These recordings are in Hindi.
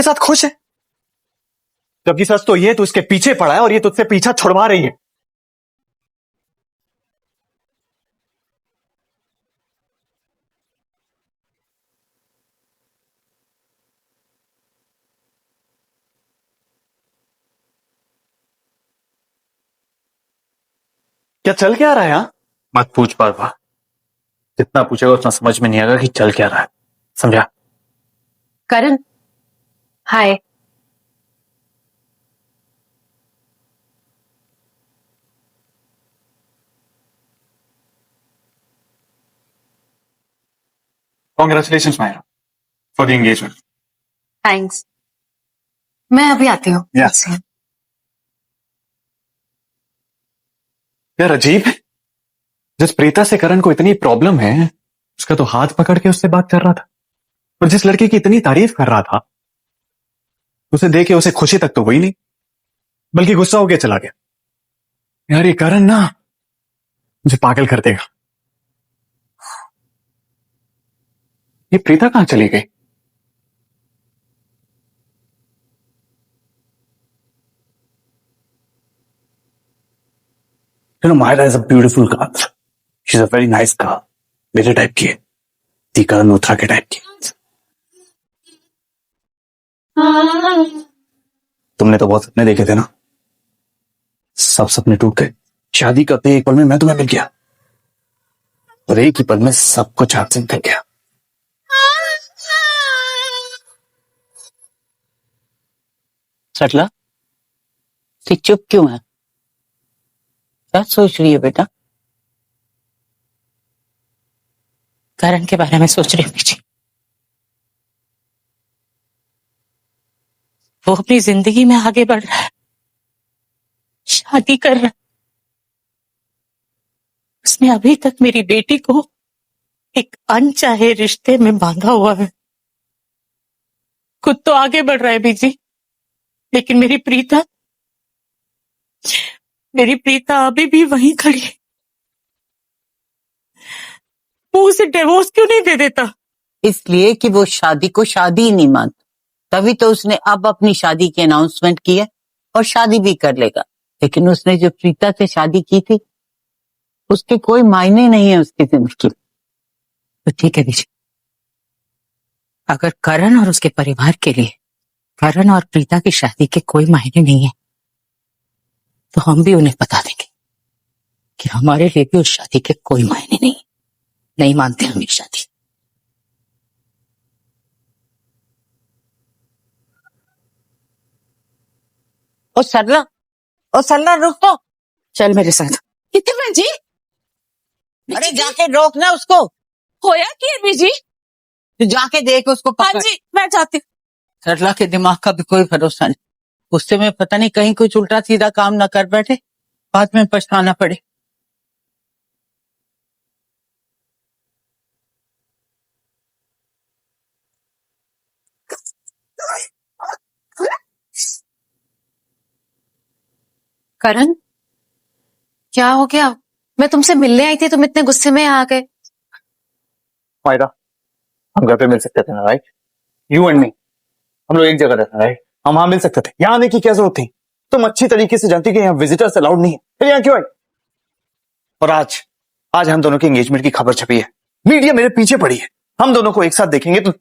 साथ खुश है, जबकि सच तो ये तू इसके पीछे पड़ा है और ये तुझसे पीछा छुड़वा रही है। क्या चल क्या रहा है यहां? मत पूछ बार, जितना पूछेगा उतना समझ में नहीं आएगा कि चल क्या रहा है, समझा? Karan, hi. Congratulations Myra for the engagement. Thanks. मैं अभी आती हूँ। Yes. यार अजीब है, जिस प्रीता से करण को इतनी प्रॉब्लम है उसका तो हाथ पकड़ के उससे बात कर रहा था, और जिस लड़की की इतनी तारीफ कर रहा था उसे देख के उसे खुशी तक तो हुई नहीं, बल्कि गुस्सा होके चला गया। यार ये करण ना मुझे पागल कर देगा। ये प्रीता कहां चली गई? You know, Myra is a beautiful girl. She's a very nice girl. मेरे टाइप की है, टीका नोथरा के टाइप की। तुमने तो बहुत सपने देखे थे ना, सब सपने टूट गए। शादी करते एक पल में मैं तुम्हें मिल गया और एक ही पल में सब कुछ हाथ से निकल गया। सरला, तू चुप क्यों है? क्या सोच रही है बेटा? करण के बारे में सोच रही हूँ जी। वो अपनी जिंदगी में आगे बढ़ रहा है, शादी कर रहा है। उसने अभी तक मेरी बेटी को एक अनचाहे रिश्ते में बांधा हुआ है। खुद तो आगे बढ़ रहा है बीजी, लेकिन मेरी प्रीता अभी भी वहीं खड़ी है। वो उसे डिवोर्स क्यों नहीं दे देता? इसलिए कि वो शादी को शादी ही नहीं मानता, तभी तो उसने अब अपनी शादी की अनाउंसमेंट की है और शादी भी कर लेगा। लेकिन उसने जो प्रीता से शादी की थी उसके कोई मायने नहीं है उसकी जिंदगी। तो ठीक है बीजी, अगर करण और उसके परिवार के लिए करण और प्रीता की शादी के कोई मायने नहीं है तो हम भी उन्हें बता देंगे कि हमारे लिए भी उस शादी के कोई मायने नहीं मानते हम ये शादी। ओ सरला रुक तो। चल मेरे साथ। कितने जी? अरे जाके रोक ना उसको। होया कि है बीजी? तू जाके देख उसको हाँ पकड़। जी, मैं जाती हूँ। सरला के दिमाग का भी कोई भरोसा नहीं, उससे मैं पता नहीं कहीं कुछ उल्टा सीधा काम ना कर बैठे, बाद में पछताना पड़े। करण, क्या हो गया? मैं तुमसे मिलने आई थी, तुम इतने गुस्से में आ गए। मायरा, हम घर पे मिल सकते थे ना, राइट? यू एंड मी, हम लोग एक जगह रहते हैं, राइट? हम वहां मिल सकते थे, यहाँ आने की क्या जरूरत थी? तुम अच्छी तरीके से जानती कि यहाँ विजिटर्स अलाउड नहीं है, फिर यहाँ क्यों आई? और आज आज हम दोनों की एंगेजमेंट की खबर छपी है, मीडिया मेरे पीछे पड़ी है, हम दोनों को एक साथ देखेंगे तो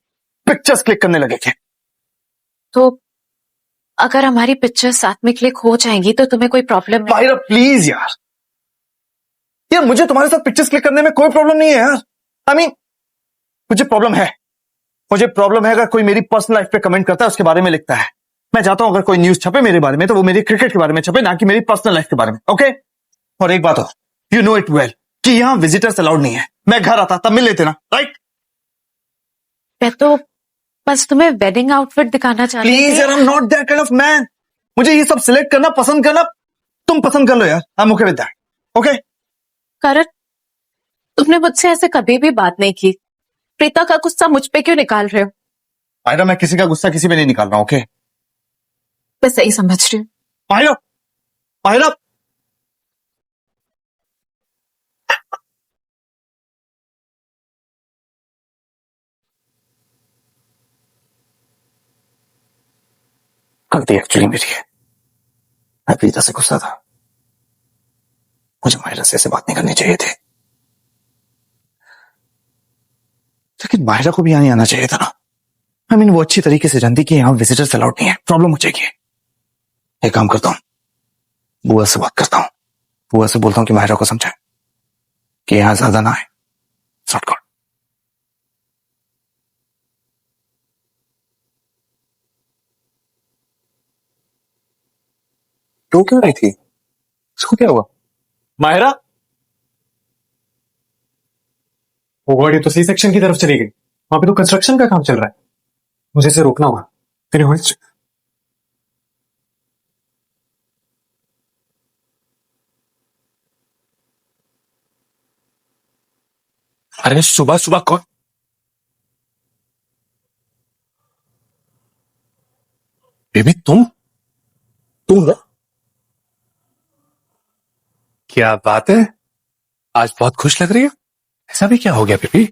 पिक्चर्स क्लिक करने लगे थे। तो अगर हमारी पिक्चर साथ में क्लिक हो जाएंगी तो तुम्हें कोई प्रॉब्लम नहीं? मायरा प्लीज यार, यार मुझे तुम्हारे साथ पिक्चर्स क्लिक करने में कोई प्रॉब्लम नहीं है यार। आई मीन मुझे प्रॉब्लम है, अगर कोई मेरी पर्सनल लाइफ पे कमेंट करता है, उसके बारे में लिखता है। मैं चाहता हूं अगर कोई न्यूज छपे मेरे बारे में तो वो मेरी क्रिकेट के बारे में छपे, ना कि मेरी पर्सनल लाइफ के बारे में, ओके? और एक बात हो, यू नो इट वेल कि यहां विजिटर्स अलाउड नहीं है। मैं घर आता तब मिल लेते ना, राइट? मैं तो बस तुम्हें वेडिंग आउटफिट दिखाना चाहती थी। प्लीज यार, I am not that kind of man. मुझे ये सब सिलेक्ट करना, पसंद करना तुम पसंद कर लो यार, I am okay with that, okay? Karan, तुमने मुझसे ऐसे कभी भी बात नहीं की। प्रीता का गुस्सा मुझ पे क्यों निकाल रहे हो? मायरा, मैं किसी का गुस्सा किसी पे नहीं निकाल रहा हूं, ओके? मैं सही समझ रही हूँ। मायरा, मायरा, गलती एक्चुअली मेरी है। मैं प्रीता से गुस्सा था। मुझे माहिरा से ऐसे बात नहीं करनी चाहिए थी, लेकिन माहिरा को भी यहाँ नहीं आना चाहिए था ना। आई मीन वो अच्छी तरीके से जानती कि यहाँ विजिटर्स अलाउड नहीं है, प्रॉब्लम हो जाएगी। एक काम करता हूँ, बुआ से बात करता हूँ, बुआ से बोलता हूँ कि माहिरा को समझाए कि यहाँ ज्यादा ना आए। Sort call. तो क्यों रही थी? इसको क्या हुआ? माहिरा, वो गाड़ी तो सी सेक्शन की तरफ चली गई। वहां पे तो कंस्ट्रक्शन का काम चल रहा है, मुझे इसे रोकना होगा। तेरे होल्ड। अरे सुबह सुबह कौन? बेबी तुम ना? क्या बात है, आज बहुत खुश लग रही है। ऐसा भी क्या हो गया बेबी?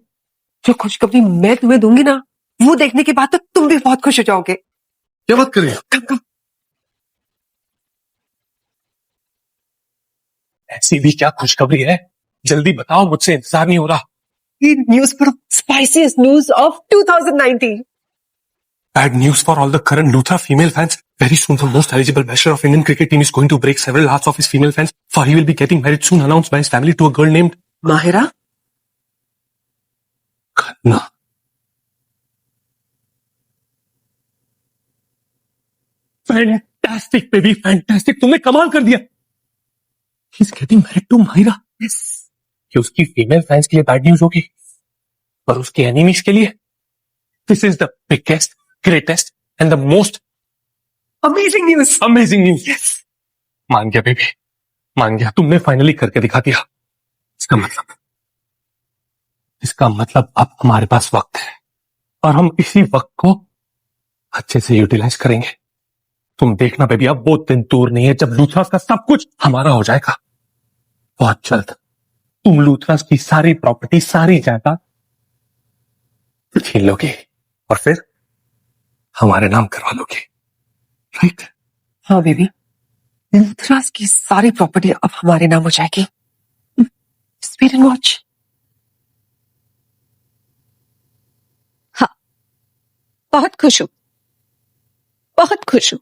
जो खुशखबरी मैं तुम्हें दूंगी ना, वो देखने के बाद तो तुम भी बहुत खुश हो जाओगे। क्या बात कर रही हो? कम कम। ऐसी भी क्या खुशखबरी है? जल्दी बताओ, मुझसे इंतजार नहीं हो रहा। ये न्यूज पर spiciest news of 2019। Bad news for all the current Luthra female fans. Very soon, the most eligible bachelor of Indian cricket team is going to break several hearts of his female fans, for he will be getting married soon, announced by his family to a girl named Mahira, Khanna. Fantastic, baby, fantastic. तुमने कमाल कर दिया. He's getting married to Mahira. yes. कि उसकी फीमेल फैंस के लिए बैड न्यूज होगी, पर उसके एनिमीज के लिए this is the biggest, greatest and the most amazing news. Amazing news. Yes. मान गया बेबी, मान गया. तुमने फाइनली करके दिखा दिया. इसका मतलब अब हमारे पास वक्त है और हम इसी वक्त को अच्छे से यूटिलाइज करेंगे. तुम देखना बेबी, अब वो दिन दूर नहीं है जब लूथरास का सब कुछ हमारा हो जाएगा. बहुत जल्द तुम लूथरास की सारी प्रॉपर्टी, सारी जायदाद छीन लोगे और फिर हमारे नाम करवा लोगे. राइट? हाँ बेबी, लूथरास की सारी प्रॉपर्टी अब हमारे नाम हो जाएगी. Wait and watch. हाँ, बहुत खुश हूँ, बहुत खुश हूँ.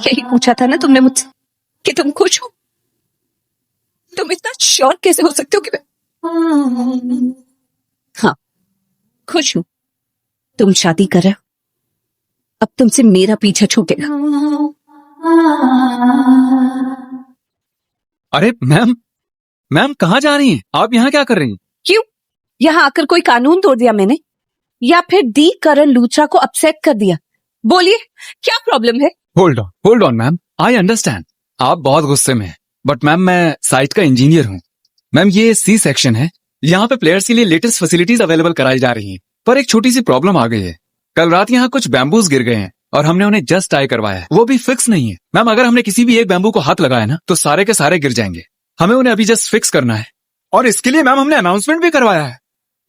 यही पूछा था ना तुमने मुझसे कि तुम खुश हो. तुम इतना श्योर कैसे हो सकते हो कि मैं... हाँ, खुश हूं. तुम शादी कर रहे हो, अब तुमसे मेरा पीछा छूटेगा. अरे मैम कहाँ जा रही हैं? आप यहाँ क्या कर रही हैं? क्यों? यहाँ आकर कोई कानून तोड़ दिया मैंने, या फिर दी करण लूथरा को अपसेट कर दिया? बोलिए, क्या प्रॉब्लम है? Hold on ma'am, I understand आप बहुत गुस्से में हैं, बट मैम मैं साइट का इंजीनियर हूँ. मैम ये सी सेक्शन है, यहाँ पे प्लेयर्स के लिए लेटेस्ट फैसिलिटीज अवेलेबल कराई जा रही हैं, पर एक छोटी सी प्रॉब्लम आ गई है. कल रात यहाँ कुछ बैम्बूज गिर गए हैं और हमने उन्हें जस्ट टाई करवाया है, वो भी फिक्स नहीं है. मैम अगर हमने किसी भी एक बैम्बू को हाथ लगाया ना तो सारे के सारे गिर जाएंगे. हमें उन्हें अभी जस्ट फिक्स करना है और इसके लिए मैम हमने अनाउंसमेंट भी करवाया है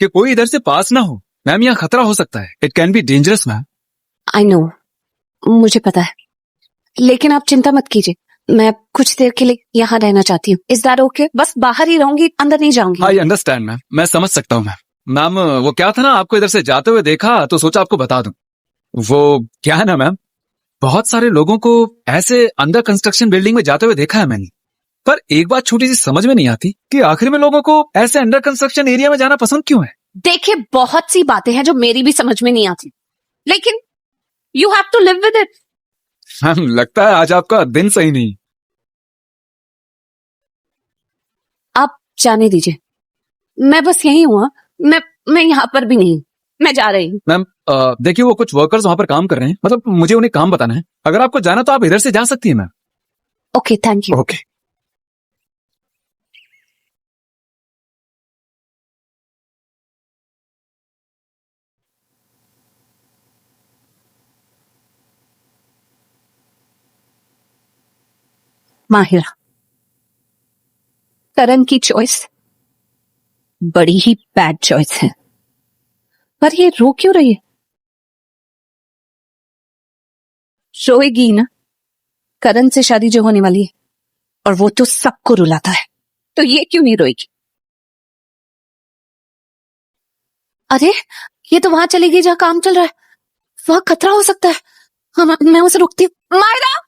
कि कोई इधर से पास ना हो. मैम यहाँ खतरा हो सकता है, it can be dangerous ma'am. I know, मुझे पता है, लेकिन आप चिंता मत कीजिए. मैं कुछ देर के लिए यहाँ रहना चाहती हूँ. इस बार ओके? बस बाहर ही रहूंगी, अंदर नहीं जाऊंगी. आई अंडरस्टैंड मैम, मैं समझ सकता हूँ मैम. मैम वो क्या था ना, आपको इधर से जाते हुए देखा तो सोचा आपको बता दूं. वो क्या है ना मैम, बहुत सारे लोगों को ऐसे अंडर कंस्ट्रक्शन बिल्डिंग में जाते हुए देखा है मैंने, पर एक बात छोटी सी समझ में नहीं आती कि आखिर में लोगों को ऐसे अंडर कंस्ट्रक्शन एरिया में जाना पसंद क्यों है. देखिए, बहुत सी बातें हैं जो मेरी भी समझ में नहीं आती, लेकिन you have to live with it. Ma'am लगता है आज आपका दिन सही नहीं. आप जाने दीजिए, मैं बस यही हूँ. मैं यहाँ पर भी नहीं, मैं जा रही हूँ. मैम देखिए वो कुछ वर्कर्स वहां पर काम कर रहे हैं, मतलब मुझे उन्हें काम बताना है. अगर आपको जाना तो आप इधर से जा सकती हैं ma'am. Okay, thank you. Okay. Mahira, Karan की चॉइस बड़ी ही बैड चॉइस है, पर ये रो क्यों रही है? रोएगी ना। करण से शादी जो होने वाली है, और वो तो सबको रुलाता है, तो ये क्यों नहीं रोएगी? अरे ये तो वहां चली गई जहां काम चल रहा है, वहां खतरा हो सकता है। हाँ, मैं उसे रोकती हूँ। मायरा,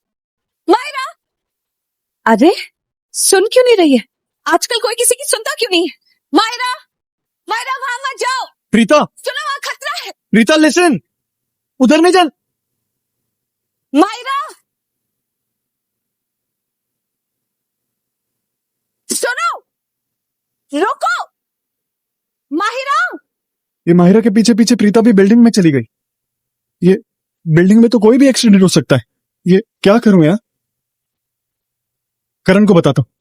मायरा, अरे सुन क्यों नहीं रही है? आजकल कोई किसी की सुनता क्यों नहीं है? मायरा, मायरा वहां मत जाओ। प्रीता, सुनो वहां खतरा है। प्रीता लिसन, उधर नहीं जा। मायरा, सुनो, रुको। माहिरा, ये माहिरा के पीछे पीछे प्रीता भी बिल्डिंग में चली गई। ये बिल्डिंग में तो कोई भी एक्सीडेंट हो सकता है। ये क्या करूं यार? करण को बताता हूं।